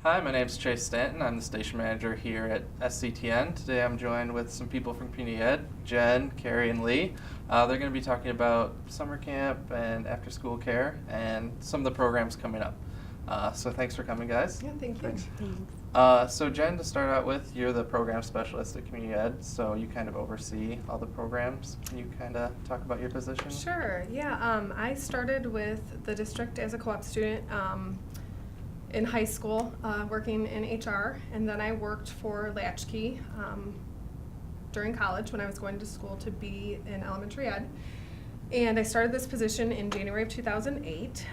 Hi, my name's Chase Stanton. I'm the station manager here at SCTN. Today I'm joined with some people from Community Ed, Jen, Carrie, and Lee. They're going to be talking about summer camp and after-school care and some of the programs coming up. So thanks for coming, guys. Yeah, thank you. Thanks. So Jen, to start out with, you're the program specialist at Community Ed, so you kind of oversee all the programs. Can you kind of talk about your position? Sure, yeah. I started with the district as a co-op student in high school, working in HR, and then I worked for Latchkey during college when I was going to school to be in elementary ed. And I started this position in January of 2008.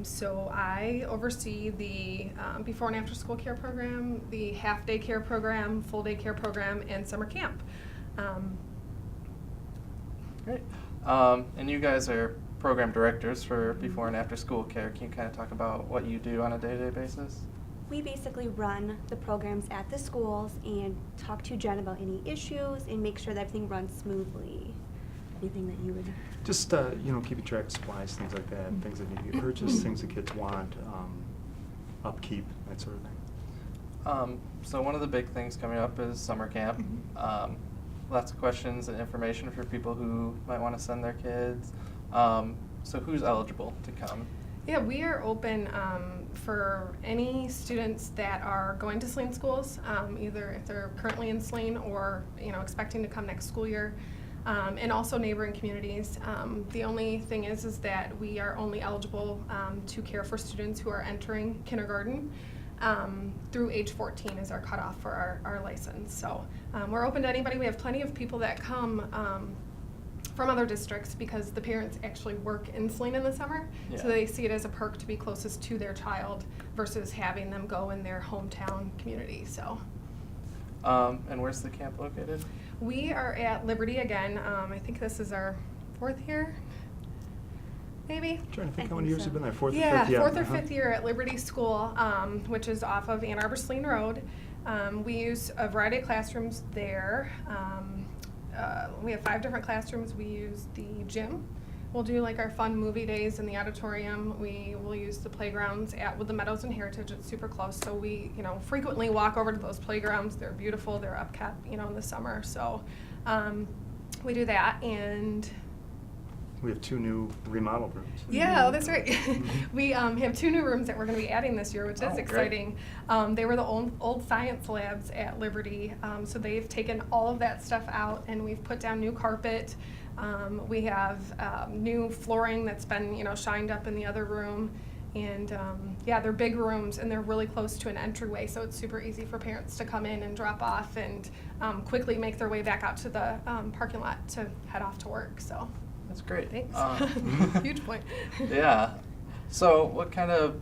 So I oversee the before and after school care program, the half day care program, full day care program, and summer camp. Great. And you guys are program directors for before and after school care. Can you kind of talk about what you do on a day-to-day basis? We basically run the programs at the schools and talk to Jen about any issues and make sure that everything runs smoothly. Anything that you would... Just, keeping track of supplies, things like that, things that need to be purchased, things the kids want, upkeep, that sort of thing. So one of the big things coming up is summer camp. Lots of questions and information for people who might want to send their kids. So who's eligible to come? Yeah, we are open for any students that are going to Saline schools, either if they're currently in Saline or expecting to come next school year, and also neighboring communities. The only thing is that we are only eligible to care for students who are entering kindergarten through age 14 is our cutoff for our license. So we're open to anybody. We have plenty of people that come from other districts because the parents actually work in Saline in the summer, so they see it as a perk to be closest to their child versus having them go in their hometown community. So. And where's the camp located? We are at Liberty again. I think this is our 4th year, maybe? I'm trying to think I how many think years so. you've been there, 4th or 5th? Yeah, 4th or uh-huh. 5th year at Liberty School, which is off of Ann Arbor Saline Road. We use a variety of classrooms there. We have 5 different classrooms. We use the gym. We'll do like our fun movie days in the auditorium. We will use the playgrounds at Woodland Meadows and Heritage. It's super close, so we frequently walk over to those playgrounds. They're beautiful. They're upkept, in the summer. So we do that, and We have 2 new remodeled rooms. yeah, that's right. We have 2 new rooms that we're going to be adding this year, which is great. exciting. They were the old science labs at Liberty, so they've taken all of that stuff out, and we've put down new carpet. We have new flooring that's been shined up in the other room, and they're big rooms, and they're really close to an entryway, so it's super easy for parents to come in and drop off and quickly make their way back out to the parking lot to head off to work. So. That's great. Thanks. Huge point. Yeah. So what kind of,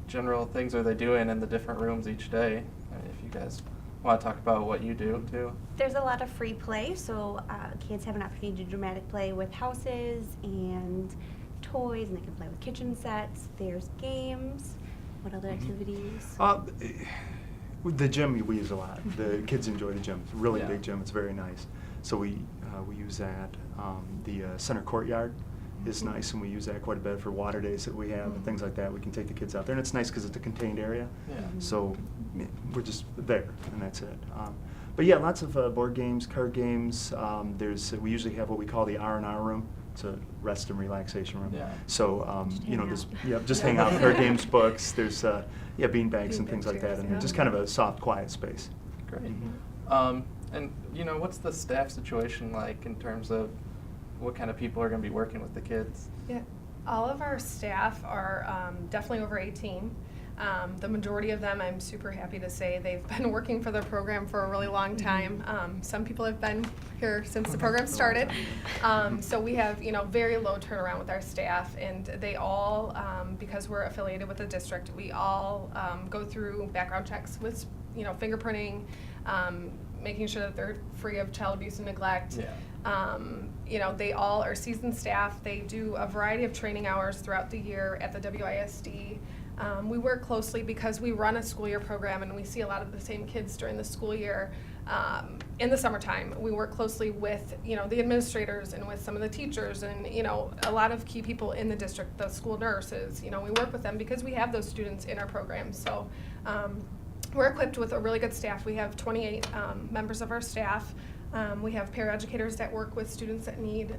general things are they doing in the different rooms each day? I mean, if you guys want to talk about what you do too. There's a lot of free play, so kids have an opportunity to do dramatic play with houses and toys, and they can play with kitchen sets. There's games. What other activities? The gym we use a lot. The kids enjoy the gym. It's a really Yeah. big gym. It's very nice. So we use that. The center courtyard is nice, and we use that quite a bit for water days that we have and things like that. We can take the kids out there, and it's nice because it's a contained area. Yeah. So we're just there, and that's it. But yeah, lots of board games, card games. We usually have what we call the R&R room. It's a rest and relaxation room. Yeah. So hang out. just hang out. Card games, books. There's bean bags and things like that, chairs, and yeah. just kind of a soft, quiet space. Great. Mhm. And what's the staff situation like in terms of what kind of people are going to be working with the kids? Yeah, all of our staff are definitely over 18. The majority of them, I'm super happy to say, they've been working for the program for a really long time. Some people have been here since the program started. So we have, very low turnaround with our staff, and they all, because we're affiliated with the district, we all go through background checks with, fingerprinting, making sure that they're free of child abuse and neglect. Yeah. They all are seasoned staff. They do a variety of training hours throughout the year at the WISD. We work closely because we run a school year program, and we see a lot of the same kids during the school year. in the summertime, we work closely with, the administrators and with some of the teachers and, a lot of key people in the district, the school nurses, we work with them because we have those students in our programs. So we're equipped with a really good staff. We have 28 members of our staff. We have paraeducators that work with students that need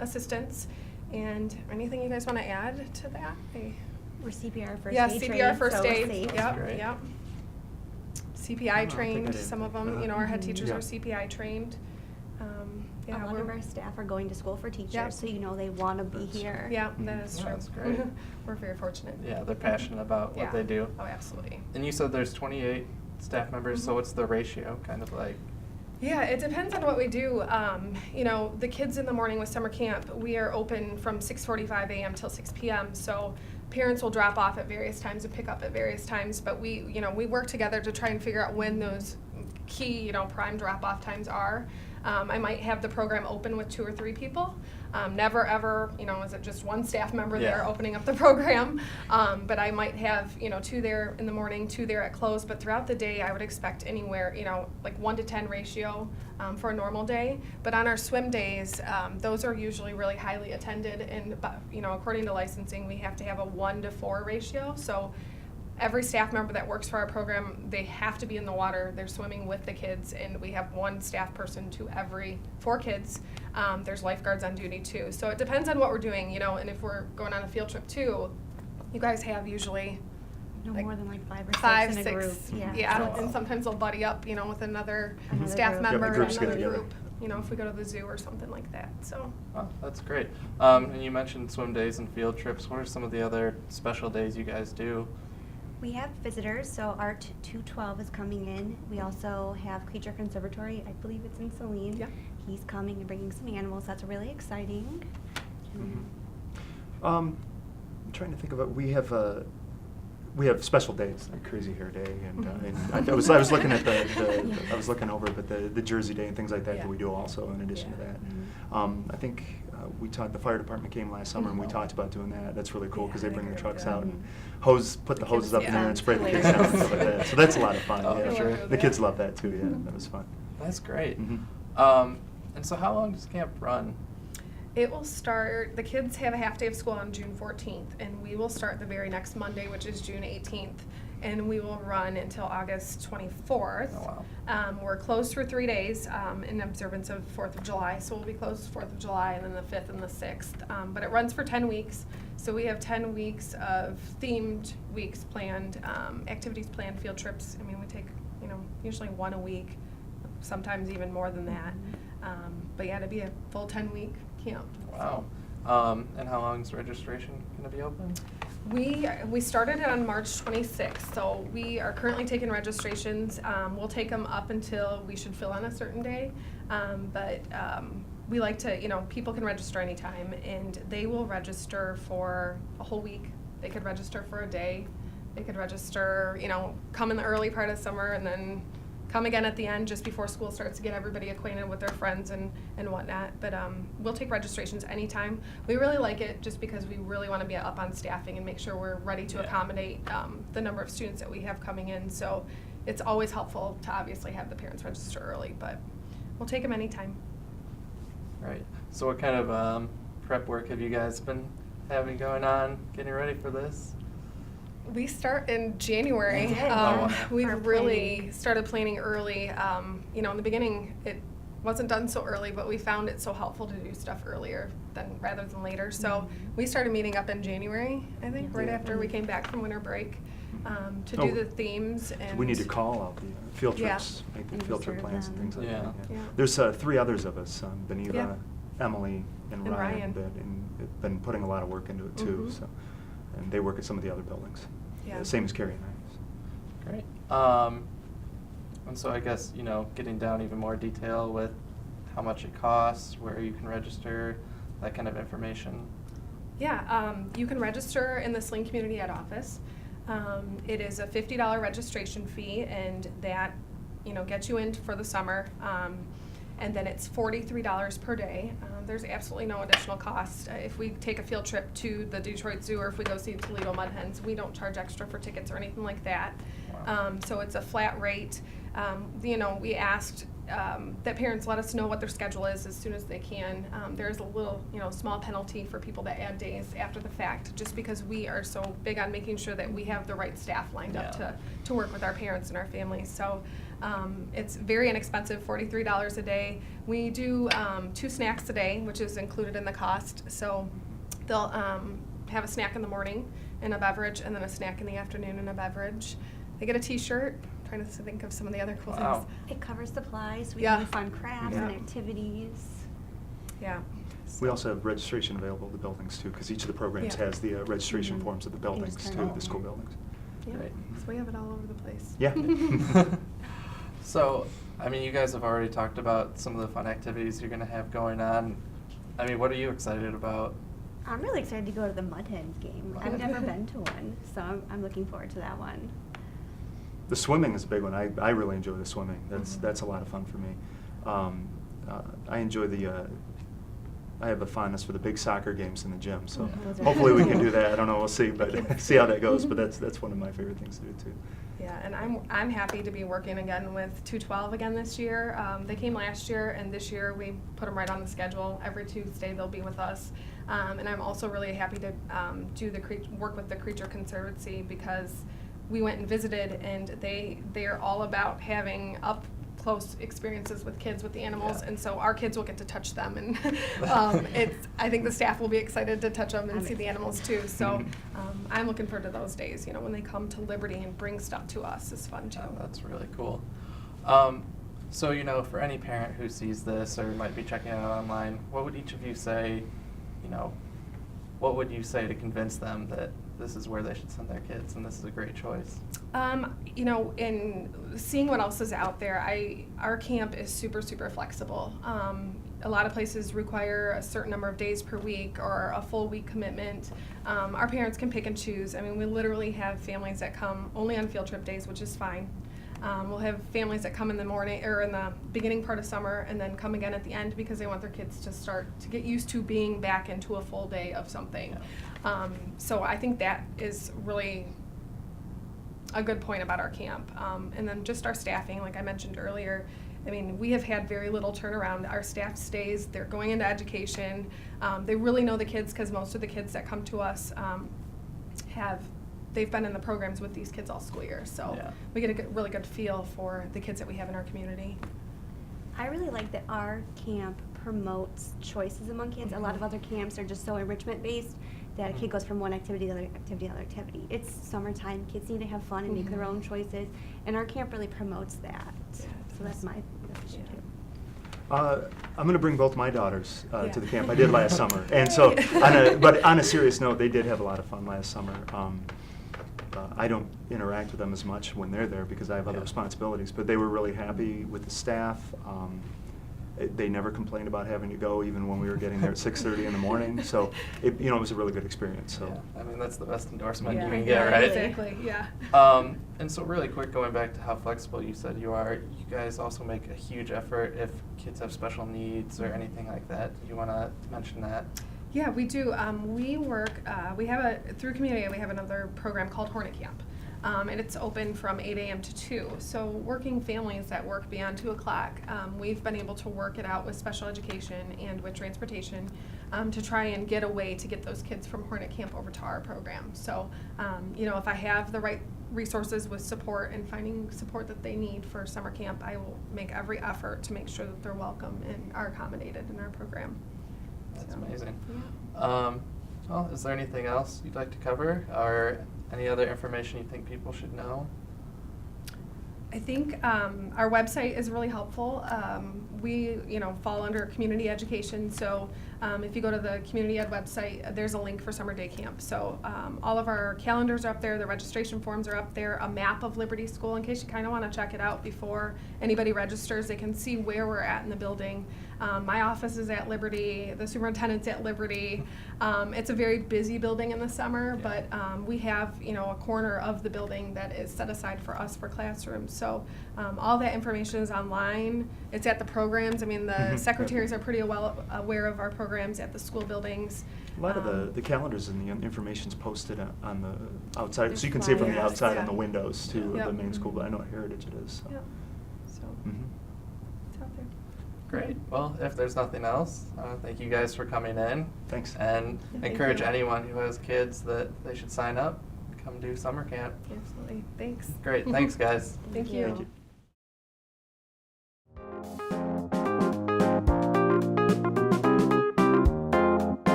assistance. And anything you guys want to add to that? We're CPR first Yeah, aid CPR trained, first so aid. safe. That's great. Yep. I CPI think I trained, did. some of them, our head teachers Yeah. are CPI trained. A lot of our staff are going to school for teachers, Yep. so they want to be That's here. Yeah, that is Yeah, true. that's great. We're very fortunate. Yeah, they're passionate about what Yeah. they do. Oh, absolutely. And you said there's 28 staff members, so Mhm. what's the ratio, kind of like? Yeah, it depends on what we do. The kids in the morning with summer camp, we are open from 6:45 a.m. till 6 p.m. So parents will drop off at various times and pick up at various times. But we work together to try and figure out when those key, prime drop-off times are. I might have the program open with 2 or 3 people. Never ever, is it just one staff member there Yeah. opening up the program? But I might have, 2 there in the morning, 2 there at close. But throughout the day, I would expect anywhere, like 1 to 10 ratio for a normal day. But on our swim days, those are usually really highly attended. And, according to licensing, we have to have a 1 to 4 ratio. So every staff member that works for our program, they have to be in the water. They're swimming with the kids, and we have 1 staff person to every 4 kids. There's lifeguards on duty too. So it depends on what we're doing, and if we're going on a field trip too, you guys have usually No like more than like 5 or 6 5, in a 6. group. Yeah, Oh, wow. and sometimes they'll buddy up, with another Another staff group. member Yeah, and groups get another together. group. If we go to the zoo or something like that. So. Oh, that's great. And you mentioned swim days and field trips. What are some of the other special days you guys do? We have visitors, so Art 212 is coming in. We also have Creature Conservatory, I believe it's in Saline. Yeah. He's coming and bringing some animals. That's really exciting. I'm trying to think of it. We have special days, like Crazy Hair Day, and I was looking at I was looking over, but the Jersey Day and things like that Yeah. that we do also in addition to Yeah. that. I think the fire department came last summer and we Mhm. talked about doing that. That's really cool because Yeah, they bring they the did, trucks yeah. out and put the The hoses kids- up in there yeah. and spray the kids Hilarious. down and stuff like that. So that's a lot of fun. Oh, yeah. sure. The kids love that too. Yeah, that was fun. That's great. Mhm. And so how long does camp run? It will start, the kids have a half day of school on June 14th, and we will start the very next Monday, which is June 18th, and we will run until August 24th. Oh, wow. We're closed for 3 days in observance of 4th of July, so we'll be closed 4th of July and then the 5th and the 6th. But it runs for 10 weeks, so we have 10 weeks of themed weeks planned, activities planned, field trips. I mean, we take, usually 1 a week, sometimes even more than that. But yeah, to be a full 10-week camp. Wow. And how long is registration going to be open? We started it on March 26th, so we are currently taking registrations. We'll take them up until we should fill on a certain day. But we like to, people can register anytime, and they will register for a whole week. They could register for a day. They could register, come in the early part of summer and then come again at the end just before school starts to get everybody acquainted with their friends and whatnot. But we'll take registrations anytime. We really like it just because we really want to be up on staffing and make sure we're ready to Yeah. accommodate the number of students that we have coming in. So it's always helpful to obviously have the parents register early, but we'll take them anytime. Right. So what kind of prep work have you guys been having going on, getting ready for this? We start in January. We did. Our We've really planning. started planning early. In the beginning, it wasn't done so early, but we found it so helpful to do stuff earlier rather than later. So we started meeting up in January, I think, right Yeah. after we came back from winter break, to Oh. do the themes. So And we need to call out the field Yeah. trips, make the And field trip reserve plans and them. things like Yeah. that. Yeah. There's 3 others of us, Beneva, Yeah. Emily, and And Ryan, Ryan. that have been putting a lot of work into it too. Mhm. So, and they work at some of the other buildings. Yeah. Same as Carrie and I. Great. And so I guess, getting down even more detail with how much it costs, where you can register, that kind of information. Yeah, you can register in the Saline Community Ed office. It is a $50 registration fee, and that, gets you in for the summer. And then it's $43 per day. There's absolutely no additional cost. If we take a field trip to the Detroit Zoo or if we go see Toledo Mud Hens, we don't charge extra for tickets or anything like that. Wow. So it's a flat rate. We asked that parents let us know what their schedule is as soon as they can. There's a little, small penalty for people that add days after the fact, just because we are so big on making sure that we have the right staff lined up to work with our parents and our families. So it's very inexpensive, $43 a day. We do 2 snacks a day, which is included in the cost. So they'll have a snack in the morning and a beverage, and then a snack in the afternoon and a beverage. They get a t-shirt. Trying to think of some of the other cool things. It covers supplies. We Yeah. do fun crafts and activities. Yeah. We also have registration available at the buildings too, because each of the programs Yeah. has the registration Mhm. forms at the You buildings just turn too, it the school in. buildings. Yeah. Great. So we have it all over the place. Yeah. So, you guys have already talked about some of the fun activities you're going to have going on. What are you excited about? I'm really excited to go to the Mud Hens game. I've never been to one, so I'm looking forward to that one. The swimming is a big one. I really enjoy the swimming. That's a lot of fun for me. I enjoy I have a fondness for the big soccer games in the gym, so Those are hopefully we can fun. do that. I don't know, we'll see, but see how that goes. But that's one of my favorite things to do too. Yeah, and I'm happy to be working again with 212 again this year. They came last year, and this year we put them right on the schedule. Every Tuesday they'll be with us, and I'm also really happy to work with the Creature Conservancy, because we went and visited, and they're all about having up close experiences with kids, with the animals, Yeah. and so our kids will get to touch them, and I think the staff will be excited to touch them and see the animals too. So I'm looking forward to those days. When they come to Liberty and bring stuff to us is fun too. Oh, that's really cool. So, for any parent who sees this or might be checking it out online, what would each of you say, what would you say to convince them that this is where they should send their kids and this is a great choice? In seeing what else is out there, our camp is super, super flexible. A lot of places require a certain number of days per week or a full week commitment. Our parents can pick and choose. We literally have families that come only on field trip days, which is fine. We'll have families that come in the morning or in the beginning part of summer and then come again at the end because they want their kids to start to get used to being back into a full day of something. So I think that is really a good point about our camp. And then just our staffing, like I mentioned earlier, we have had very little turnaround. Our staff stays, they're going into education. They really know the kids, because most of the kids that come to us they've been in the programs with these kids all school year. So we get a really good feel for the kids that we have in our community. I really like that our camp promotes choices among kids. A lot of other camps are just so enrichment based that a kid goes from one activity to other activity to other activity. It's summertime, kids need to have fun and make their own choices, and our camp really promotes that. So that's my opinion too. I'm going to bring both my daughters to the camp. I did last summer, and so but on a serious note, they did have a lot of fun last summer. I don't interact with them as much when they're there because I have other responsibilities, but they were really happy with the staff. They never complained about having to go, even when we were getting there at 6:30 in the morning. So it was a really good experience. So that's the best endorsement you Yeah. can get, right? Exactly. Yeah. And so really quick, going back to how flexible you said you are, you guys also make a huge effort if kids have special needs or anything like that. Do you want to mention that? Yeah, we do. We work, through Community, we have another program called Hornet Camp. And it's open from 8 a.m. to 2. So working families that work beyond 2 o'clock, we've been able to work it out with special education and with transportation to try and get a way to get those kids from Hornet Camp over to our program. So, if I have the right resources with support and finding support that they need for summer camp, I will make every effort to make sure that they're welcome and are accommodated in our program. That's So, amazing. Yeah. Well, is there anything else you'd like to cover, or any other information you think people should know? I think our website is really helpful. We, fall under community education. So if you go to the Community Ed website, there's a link for summer day camp. So all of our calendars are up there. The registration forms are up there. A map of Liberty School in case you kind of want to check it out before anybody registers. They can see where we're at in the building. My office is at Liberty. The superintendent's at Liberty. It's a very busy building in the summer, but we have, a corner of the building that is set aside for us for classrooms. So all that information is online. It's at the programs. The secretaries are pretty well aware of our programs at the school buildings. A lot of the calendars and the information's posted on the outside, There's so you can see it from the flyers, outside yeah. on the windows too Yep. of the main school, but I know at Heritage it is. So. Yep. So Mhm. it's out there. Great. Well, if there's nothing else, thank you guys for coming in. Thanks. And Thank encourage you. anyone who has kids that they should sign up, come do summer camp. Absolutely. Thanks. Great. Thanks, guys. Thank you. Thank you.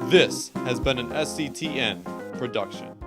This has been an SCTN production.